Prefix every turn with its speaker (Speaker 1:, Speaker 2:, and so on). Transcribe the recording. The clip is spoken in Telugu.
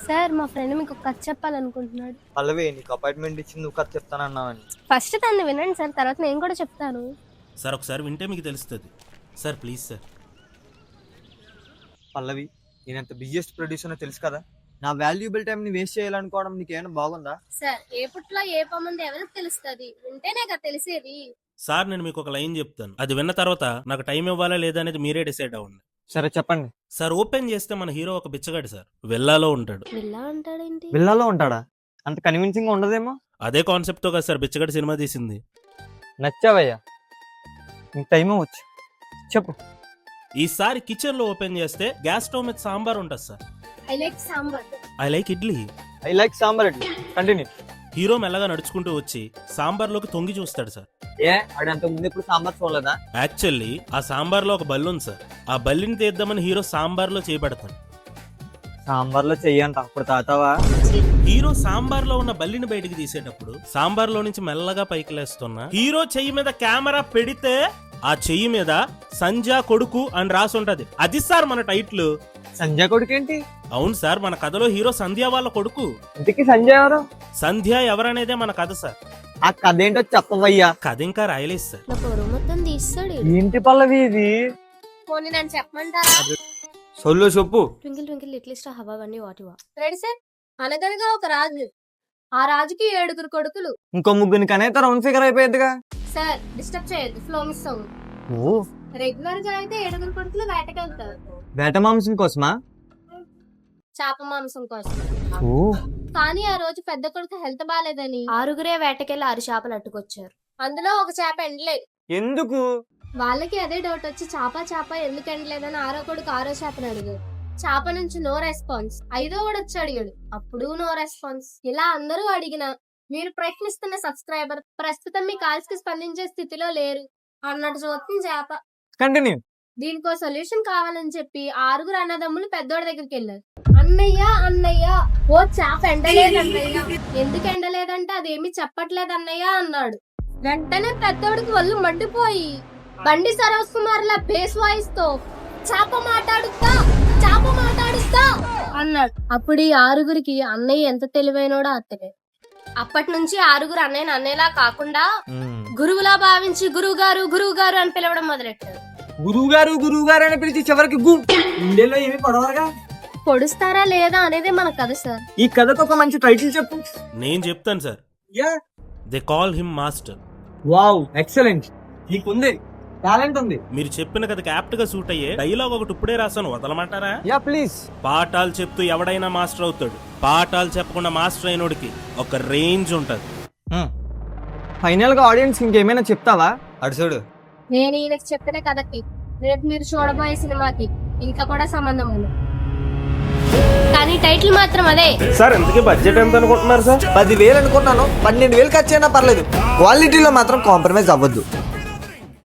Speaker 1: సార్ మా ఫ్రెండ్ మీకు ఒక కథ చెప్పాలనుకుంటున్నాడు.
Speaker 2: పల్లవి నీకు అపాయింట్మెంట్ ఇచ్చింది నువ్వు కథ చెప్తానన్నావని.
Speaker 1: ఫస్ట్ దాన్ని వినండి సార్, తర్వాత నేను కూడా చెప్తాను.
Speaker 3: సార్ ఒకసారి వింటే మీకు తెలుస్తుంది సార్, ప్లీజ్ సార్.
Speaker 2: పల్లవి నేనంత బిగ్గెస్ట్ ప్రొడ్యూసర్ తెలుసు కదా, నా వాల్యూబుల్ టైం ని వేస్ట్ చేయాలనుకోవడం నీకేమైనా బాగుందా?
Speaker 1: సార్ ఏ పుట్లో ఏ పమ్మంది ఎవరికి తెలుస్తుంది, వింటేనే కదా తెలిసేది.
Speaker 3: సార్ నేను మీకు ఒక లైన్ చెప్తాను, అది విన్న తర్వాత నాకు టైం ఇవ్వాలా లేదా అనేది మీరే డిసైడ్ అవ్వండి.
Speaker 2: సరే చెప్పండి.
Speaker 3: సార్ ఓపెన్ చేస్తే మన హీరో ఒక బిచ్చగాడు సార్, విల్లాలో ఉంటాడు.
Speaker 1: విల్లా అంటాడేంటి?
Speaker 2: విల్లాలో ఉంటాడా? అంత కన్విన్సింగ్ ఉండదేమో.
Speaker 3: అదే కాన్సెప్ట్ తో కదా సార్ బిచ్చగాడు సినిమా తీసింది.
Speaker 2: నచ్చావయ్యా, నీకు టైం అవ్వచ్చు, చెప్పు.
Speaker 3: ఈసారి కిచెన్ లో ఓపెన్ చేస్తే గ్యాస్ స్టవ్ మీద సాంబార్ ఉంటుంది sir.
Speaker 1: I like sambar.
Speaker 3: I like idli.
Speaker 2: I like sambar idli. Continue.
Speaker 3: Hero మెల్లగా నడుచుకుంటూ వచ్చి సాంబార్ లోకి తొంగి చూస్తాడు సార్.
Speaker 2: ఏ ఆడంత ముందు ఇప్పుడు సాంబార్ చూడలేదా?
Speaker 3: యాక్చువల్లీ ఆ సాంబార్ లో ఒక బల్లి ఉంది సార్, ఆ బల్లిని తీద్దామని హీరో సాంబార్ లో చేపడతాడు.
Speaker 2: సాంబార్ లో చెయ్యంట, అప్పుడు తాతావా?
Speaker 3: హీరో సాంబార్ లో ఉన్న బల్లిని బయటికి తీసేటప్పుడు సాంబార్ లో నుంచి మెల్లగా పైకి లేస్తున్నా హీరో చెయ్యి మీద కెమెరా పెడితే ఆ చెయ్యి మీద సంధ్య కొడుకు అని రాసి ఉంటది. అది సార్ మన టైటిల్.
Speaker 2: సంజయ్ కొడుకు ఏంటి?
Speaker 3: అవును సార్, మన కథలో హీరో సంధ్య వాళ్ళ కొడుకు.
Speaker 2: ఇంతకీ సంజయ్ ఎవరు?
Speaker 3: సంధ్య ఎవరనేదే మన కథ సార్.
Speaker 2: ఆ కథ ఏంటో చెప్పవయ్యా.
Speaker 3: కథ ఇంకా రాయలేదు సార్.
Speaker 1: నా పొరు మొత్తం తీస్తాడు.
Speaker 2: ఏంటి పల్లవి ఇది?
Speaker 1: పోనీ నన్ను చెప్పమంటారా?
Speaker 2: సొల్లు చెప్పు.
Speaker 1: Twinkle twinkle little star how many what you want. Ready sir. అనగనగా ఒక రాజు, ఆ రాజుకి 7 కొడుకులు.
Speaker 2: ఇంకో ముగ్గురిని కనైతే రౌండ్ ఫిగర్ అయిపోయేదిగా.
Speaker 1: సార్ డిస్టర్బ్ చేయొద్దు, ఫ్లో మిస్ అవును.
Speaker 2: ఓ
Speaker 1: రెగ్యులర్ గా అయితే 7 కొడుకులు వేటకెళ్తారు.
Speaker 2: వేట మాంసం కోసమా?
Speaker 1: చేప మాంసం కోసం.
Speaker 2: ఓ
Speaker 1: కానీ ఆ రోజు పెద్ద కొడుకు హెల్త్ బాలేదని 6 వేటకెళ్ళి 6 చేపలు అట్టుకొచ్చారు. అందులో ఒక చేప ఎండలేదు.
Speaker 2: ఎందుకు?
Speaker 1: వాళ్ళకి అదే డౌట్ వచ్చి చేప ఎందుకు ఎండలేదని 6వ కొడుకు 6వ చేపను అడిగాడు. చేప నుంచి నో రెస్పాన్స్. 5వ వాడు వచ్చి అడిగాడు, అప్పుడు నో రెస్పాన్స్. ఇలా అందరూ అడిగినా మీరు ప్రయత్నిస్తున్న సబ్స్క్రైబర్ ప్రస్తుతం మీ కాల్స్ కి స్పందించే స్థితిలో లేరు అన్నట్టు చూస్తుంది చేప.
Speaker 2: కంటిన్యూ.
Speaker 1: దీనికో సొల్యూషన్ కావాలని చెప్పి 6 అన్నదమ్ములు పెద్దోడి దగ్గరికి వెళ్ళారు. అన్నయ్య ఓ చేప ఎండలేదన్నయ్య. ఎందుకు ఎండలేదంటే అదేమి చెప్పట్లేదు అన్నయ్య అన్నాడు. వెంటనే పెద్దోడికి ఒళ్ళు మండిపోయి బండి సరోజ్ కుమార్ లా బేస్ వాయిస్ తో చేప మాట్లాడుస్తా అన్నాడు. అప్పుడు ఈ 6 అన్నయ్య ఎంత తెలివైనోడో అత్తగే. అప్పటి నుంచి 6 అన్నయ్యని అన్నయ్యలా కాకుండా గురువులా భావించి గురువు గారు అని పిలవడం మొదలెట్టారు.
Speaker 2: గురువు గారు అని పిలిచి చివరికి గుండెలో ఏమి పడవగా
Speaker 1: పొడుస్తారా లేదా అనేది మన కథ సార్.
Speaker 2: ఈ కథకు ఒక మంచి టైటిల్ చెప్పు.
Speaker 3: నేను చెప్తాను sir. They call him master.
Speaker 2: Wow, excellent. నీకుంది టాలెంట్ ఉంది.
Speaker 3: మీరు చెప్పిన కథకి యాప్ట్ గా సూట్ అయ్యే డైలాగ్ ఒకటి ఇప్పుడే రాసాను, వదలమంటారా?
Speaker 2: Yeah please.
Speaker 3: పాఠాలు చెప్తూ ఎవడైనా మాస్టర్ అవుతాడు, పాఠాలు చెప్పకుండా మాస్టర్ అయినోడికి ఒక రేంజ్ ఉంటది.
Speaker 2: ఫైనల్ గా ఆడియన్స్ ఇంకేమైనా చెప్తావా? అడు చూడు,
Speaker 1: నేను ఈయనకి చెప్పిన కథకి రేపు మీరు చూడబోయే సినిమాకి ఇంకా కూడా సంబంధం ఉంది, కానీ టైటిల్ మాత్రం అదే.
Speaker 3: సార్ ఇంతకీ బడ్జెట్ ఎంత అనుకుంటున్నారు సార్?
Speaker 2: 10,000 అనుకున్నాను. 12,000 ఖర్చు అయినా పర్లేదు, క్వాలిటీలో మాత్రం కాంప్రమైజ్ అవ్వద్దు.